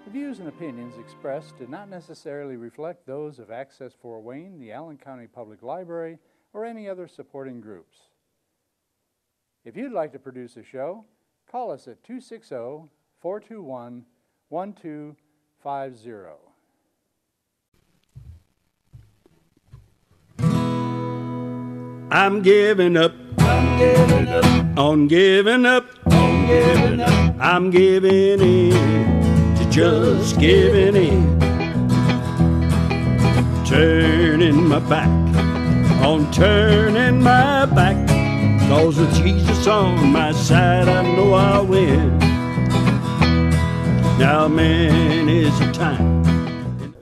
The views and opinions expressed do not necessarily reflect those of Access Fort Wayne, the Allen County Public Library, or any other supporting groups. If you'd like to produce a show, call us at 260-421-1250. I'm giving up. I'm giving up. On giving up. On giving up. I'm giving in to just giving in. Turning my back on turning my back. 'Cause with Jesus on my side, I know I'll win. Now many's the time.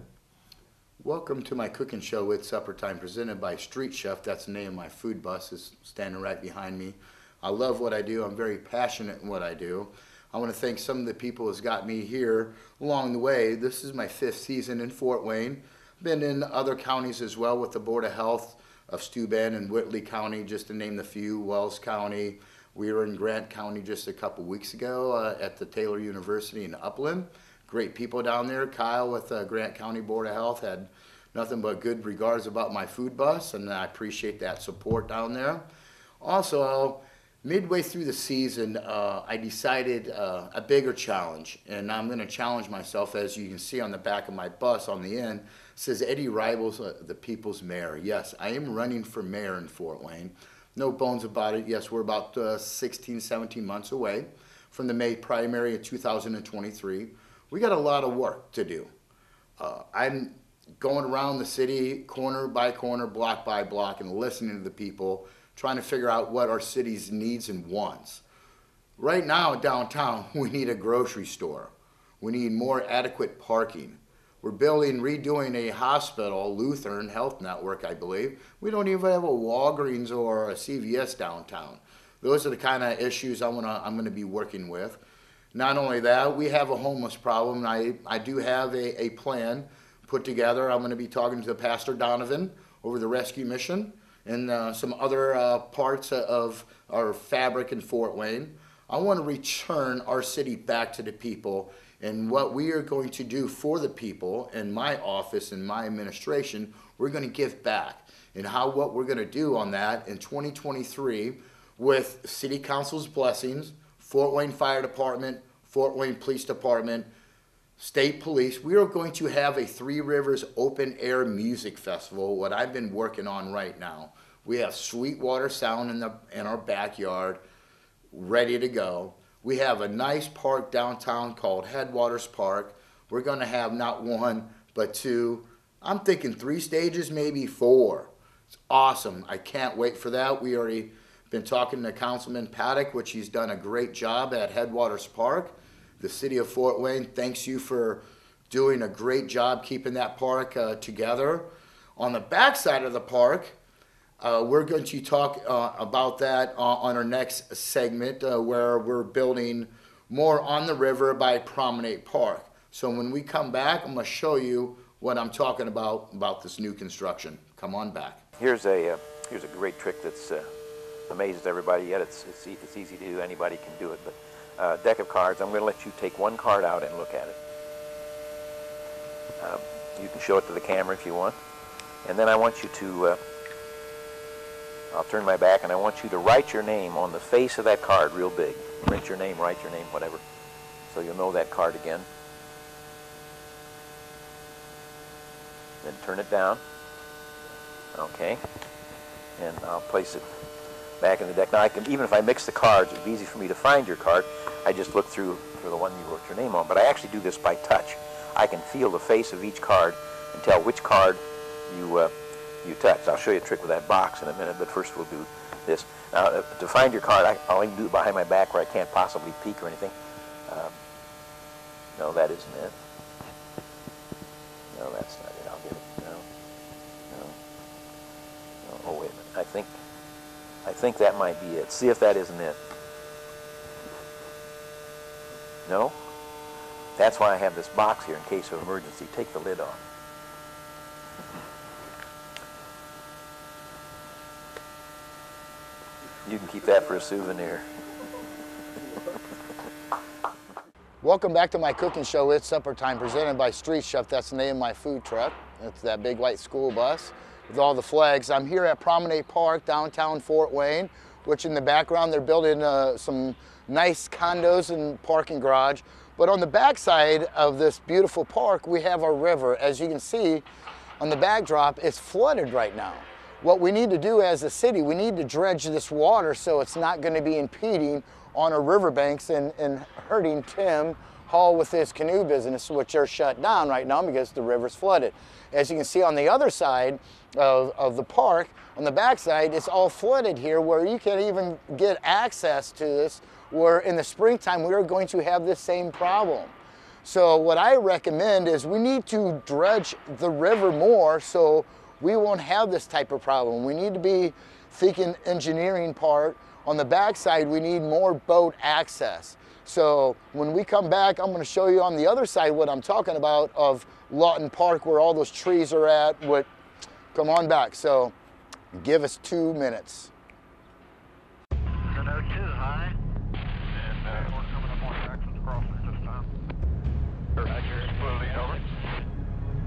Welcome to my cooking show. It's Supper Time, presented by Street Chef. That's the name of my food bus, is standing right behind me. I love what I do. I'm very passionate in what I do. I want to thank some of the people who's got me here along the way. This is my 5th season in Fort Wayne. Been in other counties as well with the Board of Health of Steuben and Whitley County, just to name the few. Wells County. We were in Grant County just a couple weeks ago at the Taylor University in Upland. Great people down there. Kyle with Grant County Board of Health had nothing but good regards about my food bus, and I appreciate that support down there. Also, midway through the season, I decided a bigger challenge, and I'm going to challenge myself. As you can see on the back of my bus on the end, it says Eddie Rivals, the People's Mayor. Yes, I am running for mayor in Fort Wayne. No bones about it. Yes, we're about 16, 17 months away from the May primary of 2023. We got a lot of work to do. I'm going around the city corner by corner, block by block, and listening to the people, trying to figure out what our city's needs and wants. Right now downtown, we need a grocery store. We need more adequate parking. We're redoing a hospital, Lutheran Health Network, I believe. We don't even have a Walgreens or a CVS downtown. Those are the kind of issues I'm gonna be working with. Not only that, we have a homeless problem. I do have a plan put together. I'm going to be talking to Pastor Donovan over the rescue mission and some other parts of our fabric in Fort Wayne. I want to return our city back to the people, and what we are going to do for the people in my office and my administration, we're going to give back. And what we're going to do on that in 2023 with City Council's blessings, Fort Wayne Fire Department, Fort Wayne Police Department, State Police, we are going to have a Three Rivers Open Air Music Festival, what I've been working on right now. We have Sweetwater Sound in our backyard, ready to go. We have a nice park downtown called Headwaters Park. We're going to have not 1, but 2. I'm thinking 3 stages, maybe 4. It's awesome. I can't wait for that. We already been talking to Councilman Paddock, which he's done a great job at Headwaters Park. The city of Fort Wayne thanks you for doing a great job keeping that park together. On the back side of the park, we're going to talk about that on our next segment, where we're building more on the river by Promenade Park. So when we come back, I'm going to show you what I'm talking about this new construction. Come on back. Here's a great trick that's amazes everybody. Yet it's easy to do. Anybody can do it. But deck of cards. I'm going to let you take one card out and look at it. You can show it to the camera if you want. And then I want you to, I'll turn my back, and I want you to write your name on the face of that card real big. Print your name, write your name, whatever. So you'll know that card again. Then turn it down. Okay. And I'll place it back in the deck. Now, even if I mix the cards, it'd be easy for me to find your card. I just look through for the one you wrote your name on. But I actually do this by touch. I can feel the face of each card and tell which card you touched. I'll show you a trick with that box in a minute, but first we'll do this. Now, to find your card, I'll even do it behind my back where I can't possibly peek or anything. No, that isn't it. No, that's not it. I'll get it. No. Oh, wait a minute. I think that might be it. See if that isn't it. No? That's why I have this box here in case of emergency. Take the lid off. You can keep that for a souvenir. Welcome back to my cooking show. It's Supper Time, presented by Street Chef. That's the name of my food truck. It's that big white school bus with all the flags. I'm here at Promenade Park, downtown Fort Wayne, which in the background they're building some nice condos and parking garage. But on the backside of this beautiful park, we have our river. As you can see on the backdrop, it's flooded right now. What we need to do as a city, we need to dredge this water so it's not going to be impeding on our riverbanks and hurting Tim Hall with his canoe business, which are shut down right now because the river's flooded. As you can see on the other side of the park, on the backside, it's all flooded here where you can't even get access to this, where in the springtime we are going to have this same problem. So what I recommend is we need to dredge the river more so we won't have this type of problem. We need to be thinking engineering part. On the backside, we need more boat access. So when we come back, I'm going to show you on the other side what I'm talking about of Lawton Park, where all those trees are at. Come on back. So give us 2 minutes. 02 high. And we're coming up on Jackson's Crossing this time. Roger. Moving over.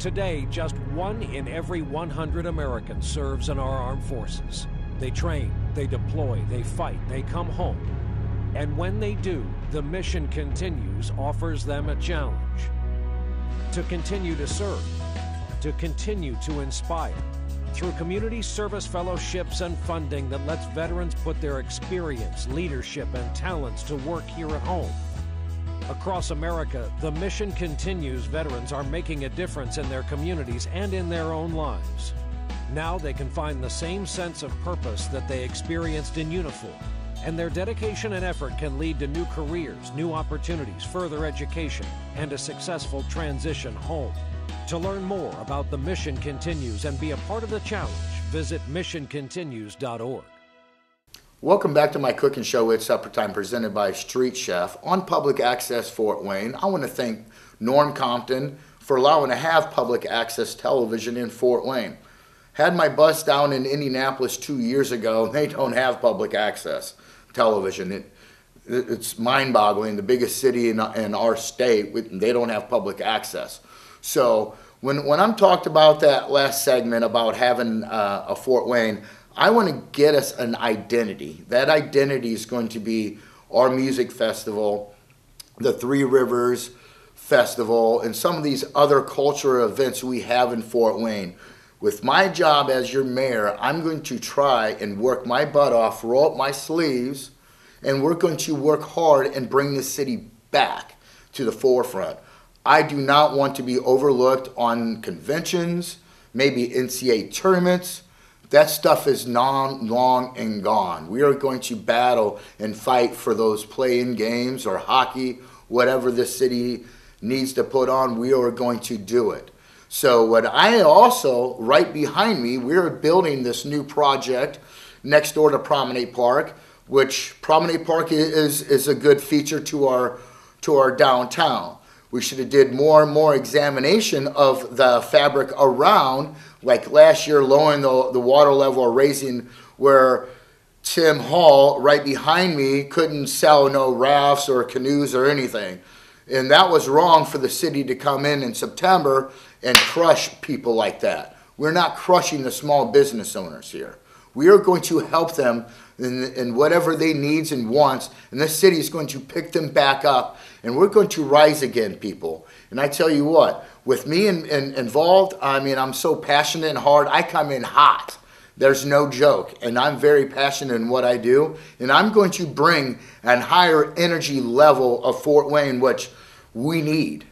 Today, just 1 in every 100 Americans serves in our armed forces. They train, they deploy, they fight, they come home. And when they do, the Mission Continues offers them a challenge. To continue to serve, to continue to inspire, through community service fellowships and funding that lets veterans put their experience, leadership, and talents to work here at home. Across America, the Mission Continues veterans are making a difference in their communities and in their own lives. Now they can find the same sense of purpose that they experienced in uniform, and their dedication and effort can lead to new careers, new opportunities, further education, and a successful transition home. To learn more about the Mission Continues and be a part of the challenge, visit missioncontinues.org. Welcome back to my cooking show. It's Supper Time, presented by Street Chef on Public Access Fort Wayne. I want to thank Norm Compton for allowing to have public access television in Fort Wayne. Had my bus down in Indianapolis 2 years ago. They don't have public access television. It's mind-boggling. The biggest city in our state, they don't have public access. So when I'm talked about that last segment about having a Fort Wayne, I want to get us an identity. That identity is going to be our music festival, the Three Rivers Festival, and some of these other cultural events we have in Fort Wayne. With my job as your mayor, I'm going to try and work my butt off, roll up my sleeves, and we're going to work hard and bring this city back to the forefront. I do not want to be overlooked on conventions, maybe NCAA tournaments. That stuff is long and gone. We are going to battle and fight for those play-in games or hockey, whatever the city needs to put on, we are going to do it. So what I also, right behind me, we're building this new project next door to Promenade Park, which Promenade Park is a good feature to our downtown. We should have did more and more examination of the fabric around, like last year lowering the water level or raising where Tim Hall, right behind me, couldn't sell no rafts or canoes or anything. And that was wrong for the city to come in September and crush people like that. We're not crushing the small business owners here. We are going to help them in whatever they needs and wants, and this city is going to pick them back up, and we're going to rise again, people. And I tell you what, with me involved, I mean, I'm so passionate and hard, I come in hot. There's no joke, and I'm very passionate in what I do, and I'm going to bring a higher energy level of Fort Wayne, which we need.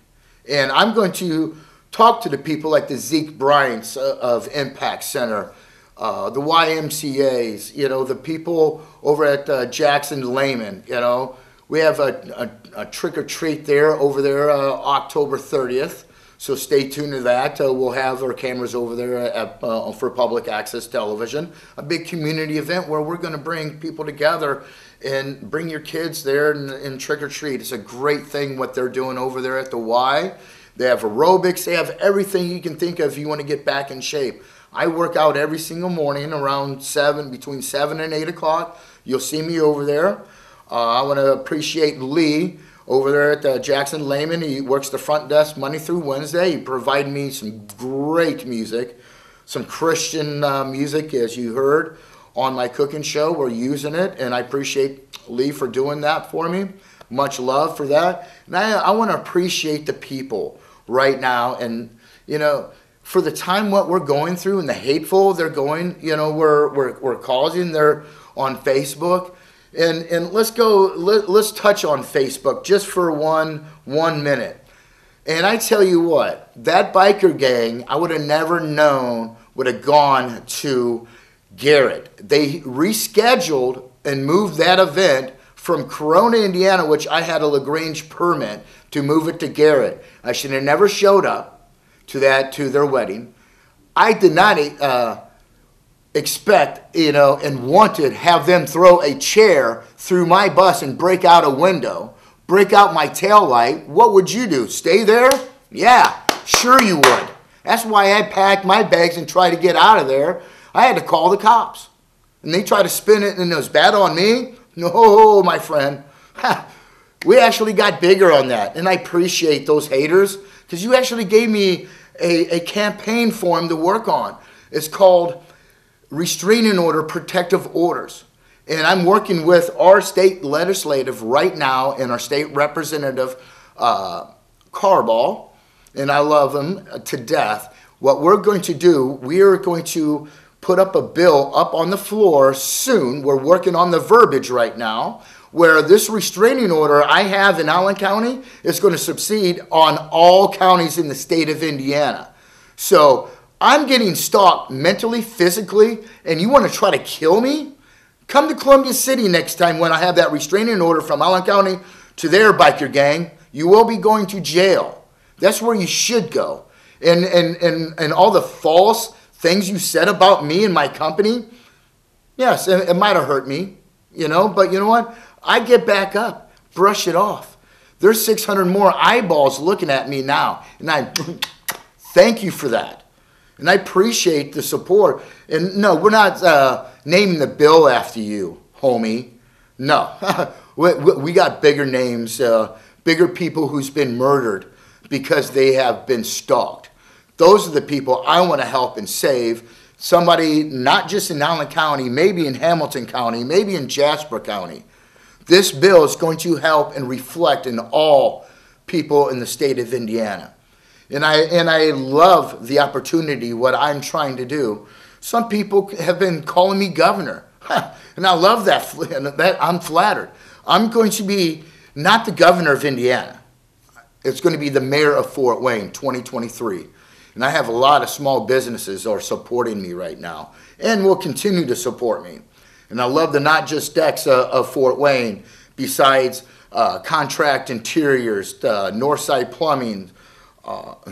And I'm going to talk to the people like the Zeke Bryants of Impact Center, the YMCAs, you know, the people over at Jackson Lehman, you know. We have a trick-or-treat there over there October 30th. So stay tuned to that. We'll have our cameras over there for public access television. A big community event where we're going to bring people together and bring your kids there and trick or treat. It's a great thing what they're doing over there at the Y. They have aerobics. They have everything you can think of if you want to get back in shape. I work out every single morning around between 7 and 8 o'clock. You'll see me over there. I want to appreciate Lee over there at Jackson Lehman. He works the front desk Monday through Wednesday. He provided me some great music, some Christian music, as you heard on my cooking show. We're using it, and I appreciate Lee for doing that for me. Much love for that. And I want to appreciate the people right now. And, you know, for the time what we're going through and the hateful they're going, you know, we're causing there on Facebook. And let's touch on Facebook just for one minute. And I tell you what, that biker gang, I would have never known would have gone to Garrett. They rescheduled and moved that event from Corona, Indiana, which I had a LaGrange permit to move it to Garrett. I should have never showed up to their wedding. I did not expect, you know, and wanted have them throw a chair through my bus and break out a window, break out my tail light. What would you do? Stay there? Yeah, sure you would. That's why I packed my bags and tried to get out of there. I had to call the cops. And they tried to spin it, and it was bad on me. No, my friend. We actually got bigger on that. And I appreciate those haters, because you actually gave me a campaign form to work on. It's called Restraining Order Protective Orders. And I'm working with our state legislative right now and our state representative, Carball, and I love him to death. What we're going to do, we are going to put up a bill up on the floor soon. We're working on the verbiage right now, where this restraining order I have in Allen County is going to succeed on all counties in the state of Indiana. So I'm getting stalked mentally, physically, and you want to try to kill me? Come to Columbia City next time when I have that restraining order from Allen County to their biker gang. You will be going to jail. That's where you should go. And all the false things you said about me and my company, yes, it might have hurt me, you know, but you know what? I get back up, brush it off. There's 600 more eyeballs looking at me now, and I thank you for that. And I appreciate the support. And no, we're not naming the bill after you, homie. No, we got bigger names, bigger people who's been murdered because they have been stalked. Those are the people I want to help and save. Somebody not just in Allen County, maybe in Hamilton County, maybe in Jasper County. This bill is going to help and reflect in all people in the state of Indiana. And I love the opportunity, what I'm trying to do. Some people have been calling me governor. And I love that. I'm flattered. I'm going to be not the governor of Indiana. It's going to be the mayor of Fort Wayne, 2023. And I have a lot of small businesses that are supporting me right now and will continue to support me. And I love the Not Just Decks of Fort Wayne, besides Contract Interiors, Northside Plumbing,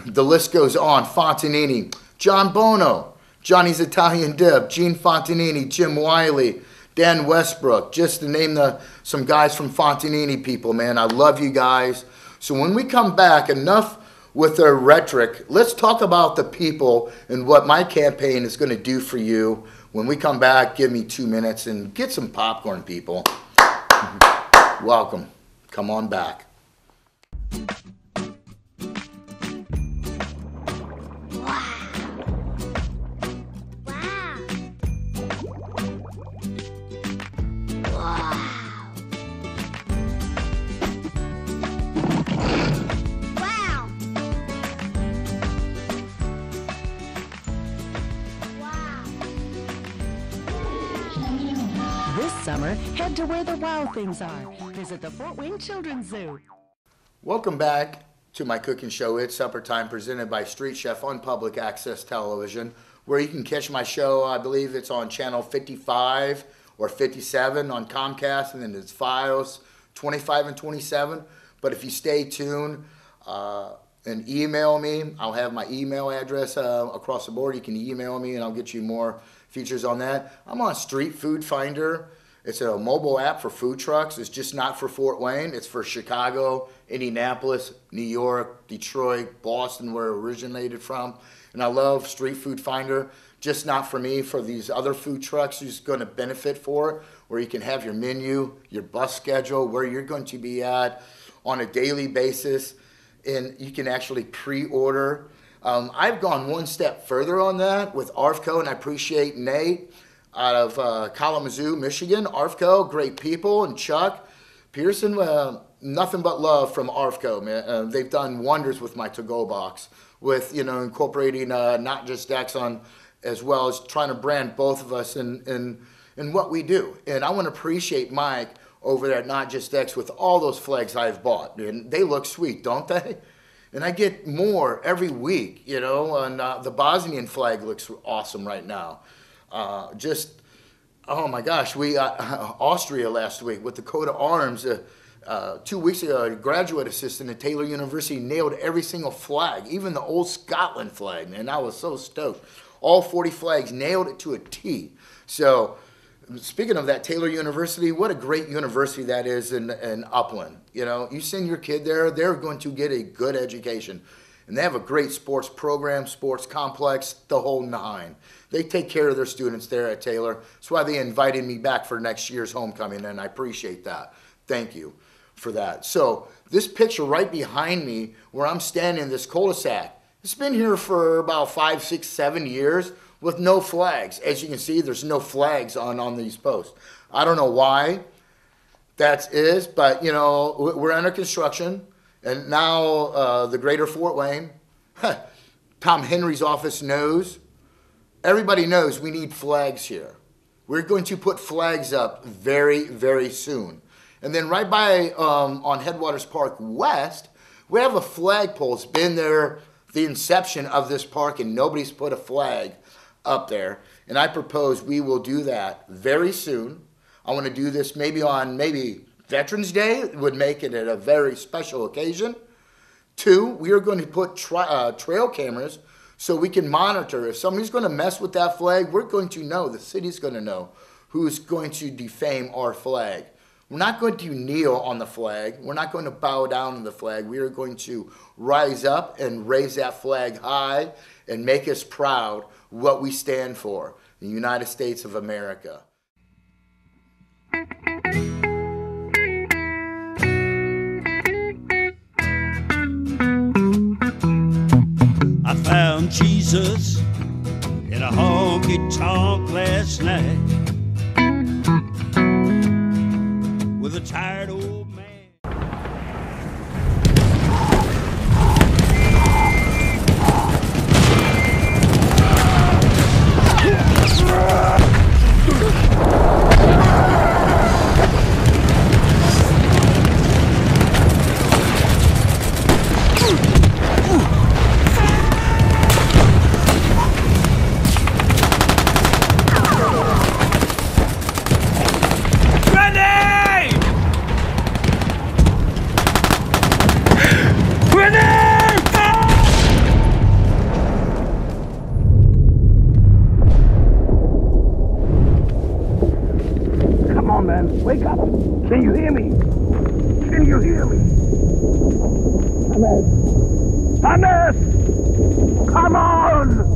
the list goes on, Fontanini, John Bono, Johnny's Italian Dip, Gene Fontanini, Jim Wiley, Dan Westbrook, just to name some guys from Fontanini people, man. I love you guys. So when we come back, enough with their rhetoric, let's talk about the people and what my campaign is going to do for you. When we come back, give me 2 minutes and get some popcorn, people. Welcome. Come on back. Summer, head to where the wild things are. Visit the Fort Wayne Children's Zoo. Welcome back to my cooking show, It's Supper Time, presented by Street Chef on Public Access Television, where you can catch my show. I believe it's on channel 55 or 57 on Comcast, and then it's Fios 25 and 27. But if you stay tuned and email me, I'll have my email address across the board. You can email me, and I'll get you more features on that. I'm on Street Food Finder. It's a mobile app for food trucks. It's just not for Fort Wayne. It's for Chicago, Indianapolis, New York, Detroit, Boston, where it originated from. And I love Street Food Finder, just not for me, for these other food trucks who's going to benefit for it, where you can have your menu, your bus schedule, where you're going to be at, on a daily basis, and you can actually pre-order. I've gone one step further on that with ARFCO, and I appreciate Nate out of Kalamazoo, Michigan. ARFCO, great people, and Chuck Pearson, nothing but love from ARFCO, man. They've done wonders with my to-go box, with, you know, incorporating Not Just X on, as well as trying to brand both of us in what we do. And I want to appreciate Mike over there at Not Just X with all those flags I've bought. And they look sweet, don't they? And I get more every week, you know, and the Bosnian flag looks awesome right now. Oh my gosh, we Austria last week with the coat of arms. 2 weeks ago, a graduate assistant at Taylor University nailed every single flag, even the old Scotland flag, man. I was so stoked. All 40 flags, nailed it to a T. So, speaking of that, Taylor University, what a great university that is in Upland. You know, you send your kid there, they're going to get a good education. And they have a great sports program, sports complex, the whole nine. They take care of their students there at Taylor. That's why they invited me back for next year's homecoming, and I appreciate that. Thank you for that. So this picture right behind me, where I'm standing in this cul-de-sac, it's been here for about 5, 6, 7 years with no flags. As you can see, there's no flags on these posts. I don't know why that is, but you know, we're under construction, and now the greater Fort Wayne, Tom Henry's office knows, everybody knows we need flags here. We're going to put flags up very, very soon. And then right by on Headwaters Park West, we have a flagpole. It's been there the inception of this park, and nobody's put a flag up there. And I propose we will do that very soon. I want to do this maybe on Veterans Day. It would make it at a very special occasion. 2, we are going to put trail cameras so we can monitor. If somebody's going to mess with that flag, we're going to know, the city's going to know who's going to defame our flag. We're not going to kneel on the flag. We're not going to bow down to the flag. We are going to rise up and raise that flag high and make us proud what we stand for, the United States of America. I found Jesus in a honky-tonk last night with a tired old man. Wake up! Can you hear me? Can you hear me? Thomas! Come on!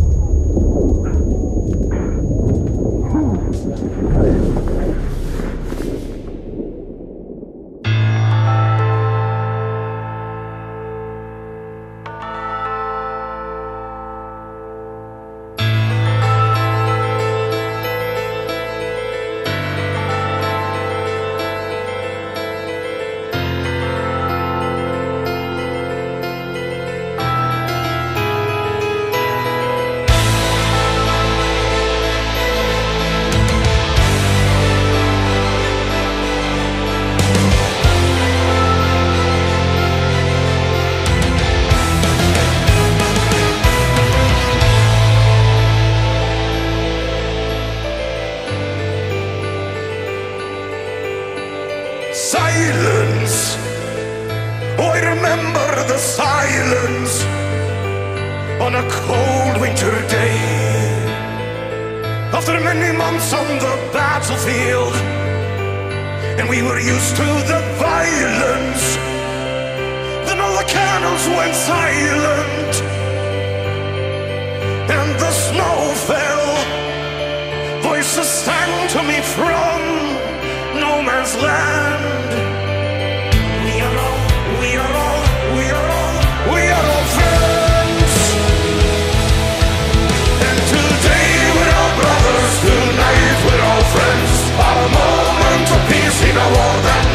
Silence. Oh, I remember the silence on a cold winter day. After many months on the battlefield, and we were used to the violence, then all the candles went silent, and the snow fell. Voices sang to me from no man's land. We seen a war that